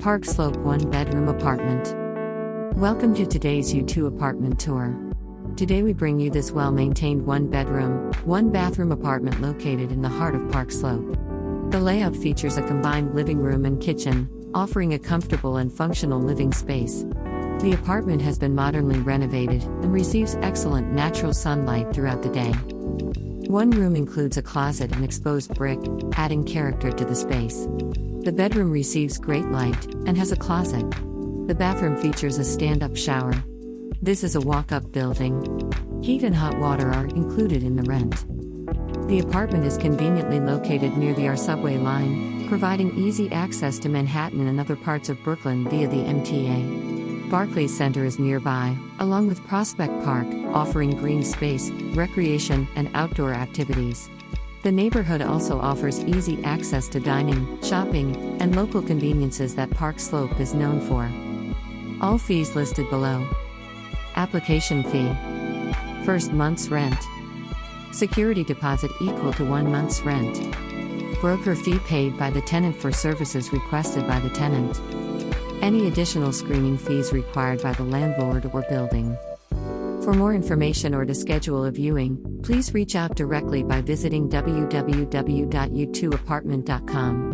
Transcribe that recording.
Park Slope 1-bedroom apartment. Welcome to today's U2 apartment tour. Today we bring you this well-maintained 1-bedroom, 1-bathroom apartment located in the heart of Park Slope. The layout features a combined living room and kitchen, offering a comfortable and functional living space. The apartment has been modernly renovated and receives excellent natural sunlight throughout the day. One room includes a closet and exposed brick, adding character to the space. The bedroom receives great light and has a closet. The bathroom features a stand-up shower. This is a walk-up building. Heat and hot water are included in the rent. The apartment is conveniently located near the R subway line, providing easy access to Manhattan and other parts of Brooklyn via the MTA. Barclays Center is nearby, along with Prospect Park, offering green space, recreation, and outdoor activities. The neighborhood also offers easy access to dining, shopping, and local conveniences that Park Slope is known for. All fees listed below. Application fee. First month's rent. Security deposit equal to 1 month's rent. Broker fee paid by the tenant for services requested by the tenant. Any additional screening fees required by the landlord or building. For more information or to schedule a viewing, please reach out directly by visiting www.u2apartment.com.